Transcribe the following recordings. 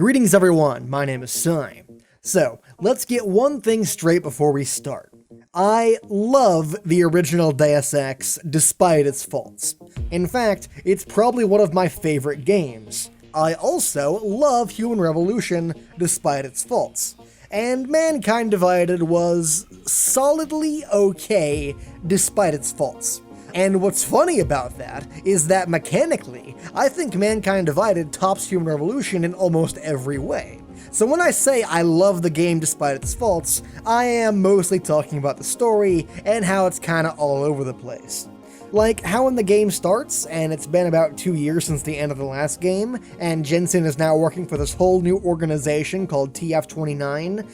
Greetings everyone, my name is Sai. So, let's get one thing straight before we start. I love the original Deus Ex despite its faults. In fact, it's probably one of my favorite games. I also love Human Revolution despite its faults. And Mankind Divided was solidly okay despite its faults. And what's funny about that is that mechanically, I think Mankind Divided tops Human Revolution in almost every way. So when I say I love the game despite its faults, I am mostly talking about the story and how it's kinda all over the place. Like how when the game starts, and it's been about 2 years since the end of the last game, and Jensen is now working for this whole new organization called TF-29,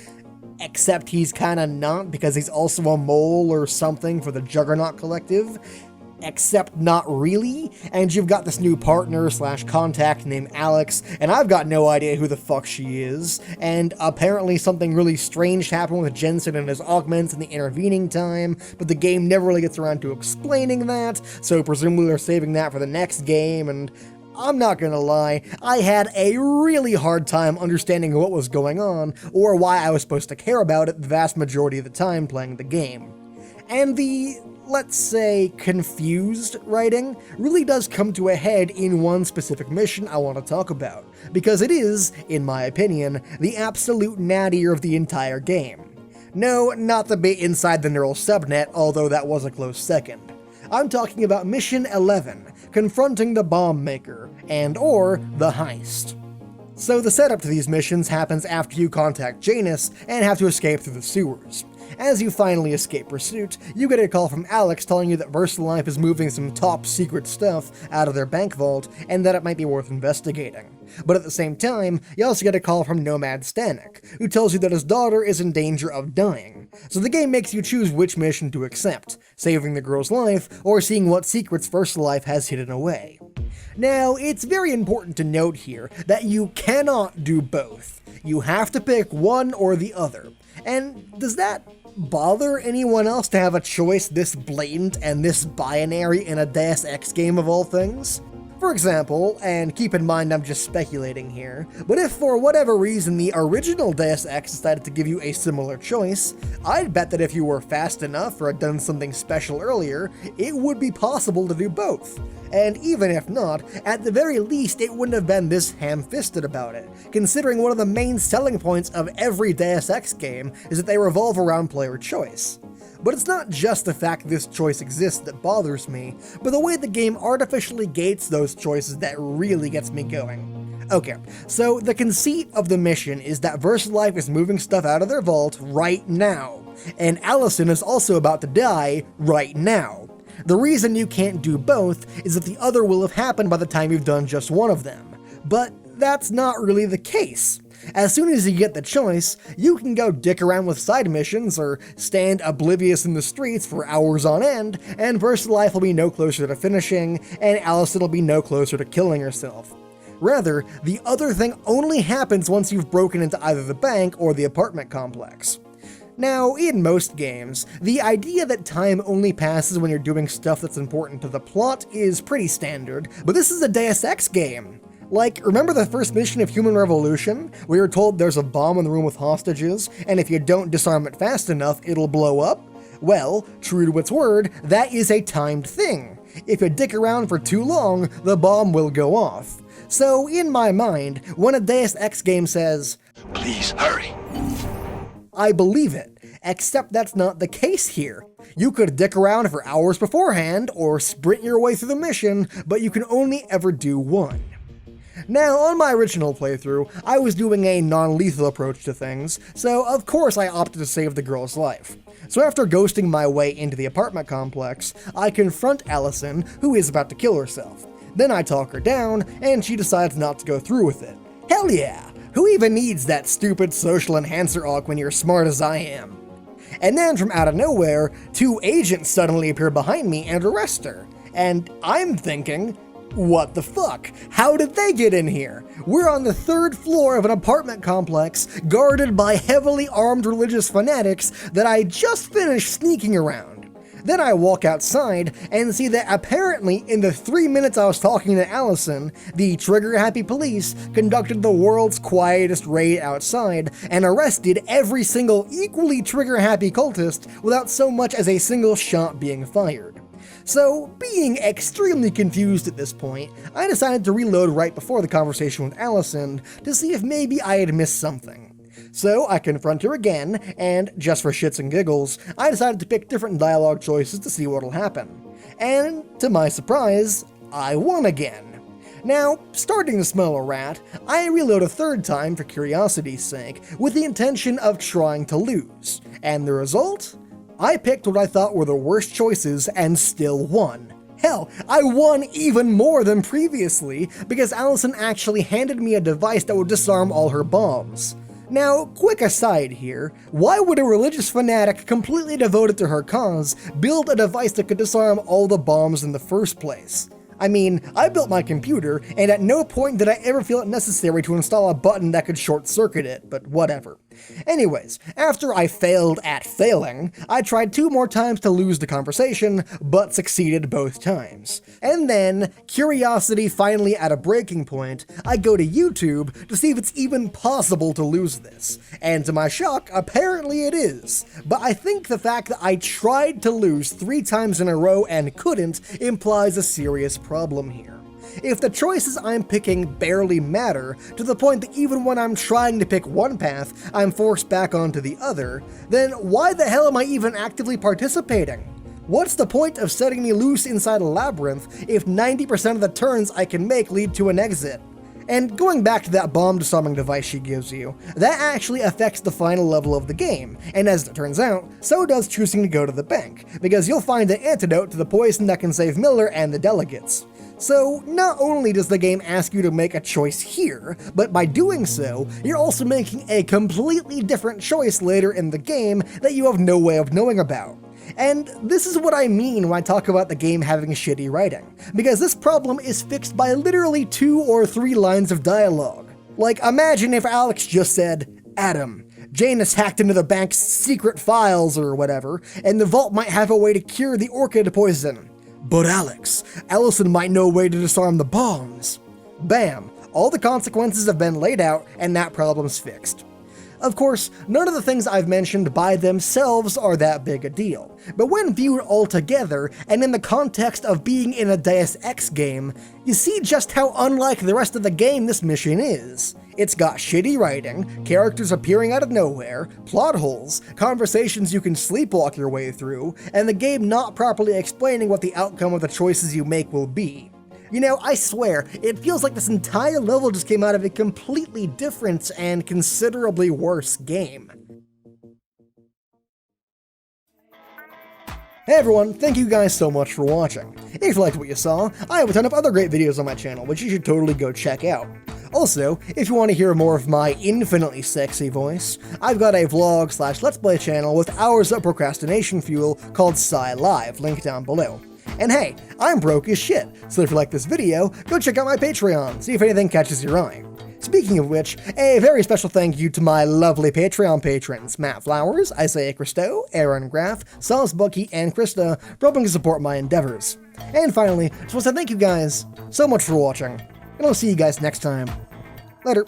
except he's kinda not because he's also a mole or something for the Juggernaut Collective, except not really, and you've got this new partner slash contact named Alex, and I've got no idea who the fuck she is, and apparently something really strange happened with Jensen and his augments in the intervening time, but the game never really gets around to explaining that, so presumably they're saving that for the next game, and I'm not gonna lie, I had a really hard time understanding what was going on, or why I was supposed to care about it the vast majority of the time playing the game. And the, let's say, confused writing really does come to a head in one specific mission I want to talk about, because it is, in my opinion, the absolute nadir of the entire game. No, not the bit inside the neural subnet, although that was a close second. I'm talking about Mission 11, confronting the bomb maker, and/or the heist. So the setup to these missions happens after you contact Janus and have to escape through the sewers. As you finally escape pursuit, you get a call from Alex telling you that VersaLife is moving some top secret stuff out of their bank vault and that it might be worth investigating. But at the same time, you also get a call from Nomad Stanek, who tells you that his daughter is in danger of dying. So the game makes you choose which mission to accept, saving the girl's life or seeing what secrets VersaLife has hidden away. Now, it's very important to note here that you cannot do both. You have to pick one or the other. And does that bother anyone else to have a choice this blatant and this binary in a Deus Ex game of all things? For example, and keep in mind I'm just speculating here, but if for whatever reason the original Deus Ex decided to give you a similar choice, I'd bet that if you were fast enough or had done something special earlier, it would be possible to do both. And even if not, at the very least it wouldn't have been this ham-fisted about it, considering one of the main selling points of every Deus Ex game is that they revolve around player choice. But it's not just the fact this choice exists that bothers me, but the way the game artificially gates those choices that really gets me going. Okay, so the conceit of the mission is that VersaLife is moving stuff out of their vault right now, and Allison is also about to die right now. The reason you can't do both is that the other will have happened by the time you've done just one of them, but that's not really the case. As soon as you get the choice, you can go dick around with side missions or stand oblivious in the streets for hours on end, and VersaLife will be no closer to finishing, and Allison will be no closer to killing herself. Rather, the other thing only happens once you've broken into either the bank or the apartment complex. Now, in most games, the idea that time only passes when you're doing stuff that's important to the plot is pretty standard, but this is a Deus Ex game. Like, remember the first mission of Human Revolution? We were told there's a bomb in the room with hostages, and if you don't disarm it fast enough, it'll blow up? Well, true to its word, that is a timed thing. If you dick around for too long, the bomb will go off. So, in my mind, when a Deus Ex game says, "Please hurry," I believe it, except that's not the case here. You could dick around for hours beforehand, or sprint your way through the mission, but you can only ever do one. Now, on my original playthrough, I was doing a non-lethal approach to things, so of course I opted to save the girl's life. So after ghosting my way into the apartment complex, I confront Allison, who is about to kill herself. Then I talk her down, and she decides not to go through with it. Hell yeah! Who even needs that stupid social enhancer aug when you're smart as I am? And then from out of nowhere, 2 agents suddenly appear behind me and arrest her. And I'm thinking, what the fuck? How did they get in here? We're on the 3rd floor of an apartment complex guarded by heavily armed religious fanatics that I just finished sneaking around. Then I walk outside and see that apparently in the 3 minutes I was talking to Allison, the trigger-happy police conducted the world's quietest raid outside and arrested every single equally trigger-happy cultist without so much as a single shot being fired. So, being extremely confused at this point, I decided to reload right before the conversation with Allison to see if maybe I had missed something. So I confront her again, and just for shits and giggles, I decided to pick different dialogue choices to see what'll happen. And, to my surprise, I won again. Now, starting to smell a rat, I reload a third time for curiosity's sake, with the intention of trying to lose. And the result? I picked what I thought were the worst choices and still won. Hell, I won even more than previously, because Allison actually handed me a device that would disarm all her bombs. Now, quick aside here, why would a religious fanatic completely devoted to her cause build a device that could disarm all the bombs in the first place? I mean, I built my computer, and at no point did I ever feel it necessary to install a button that could short-circuit it, but whatever. Anyways, after I failed at failing, I tried 2 more times to lose the conversation, but succeeded both times. And then, curiosity finally at a breaking point, I go to YouTube to see if it's even possible to lose this. And to my shock, apparently it is. But I think the fact that I tried to lose 3 times in a row and couldn't implies a serious problem here. If the choices I'm picking barely matter, to the point that even when I'm trying to pick one path, I'm forced back onto the other, then why the hell am I even actively participating? What's the point of setting me loose inside a labyrinth if 90% of the turns I can make lead to an exit? And going back to that bomb disarming device she gives you, that actually affects the final level of the game, and as it turns out, so does choosing to go to the bank, because you'll find an antidote to the poison that can save Miller and the delegates. So, not only does the game ask you to make a choice here, but by doing so, you're also making a completely different choice later in the game that you have no way of knowing about. And this is what I mean when I talk about the game having shitty writing, because this problem is fixed by literally 2 or 3 lines of dialogue. Like, imagine if Alex just said, "Adam, Janus hacked into the bank's secret files or whatever, and the vault might have a way to cure the orchid poison. But Alex, Allison might know a way to disarm the bombs." Bam! All the consequences have been laid out, and that problem's fixed. Of course, none of the things I've mentioned by themselves are that big a deal, but when viewed all together, and in the context of being in a Deus Ex game, you see just how unlike the rest of the game this mission is. It's got shitty writing, characters appearing out of nowhere, plot holes, conversations you can sleepwalk your way through, and the game not properly explaining what the outcome of the choices you make will be. You know, I swear, it feels like this entire level just came out of a completely different and considerably worse game. Hey everyone, thank you guys so much for watching. If you liked what you saw, I have a ton of other great videos on my channel, which you should totally go check out. Also, if you want to hear more of my infinitely sexy voice, I've got a vlog/let's play channel with hours of procrastination fuel called SciLive, link down below. And hey, I'm broke as shit, so if you like this video, go check out my Patreon, see if anything catches your eye. Speaking of which, a very special thank you to my lovely Patreon patrons, Matt Flowers, Isaiah Christo, Aaron Graff, Sauce Bucky, and Krista, for helping to support my endeavors. And finally, just want to say thank you guys so much for watching, and I'll see you guys next time. Later.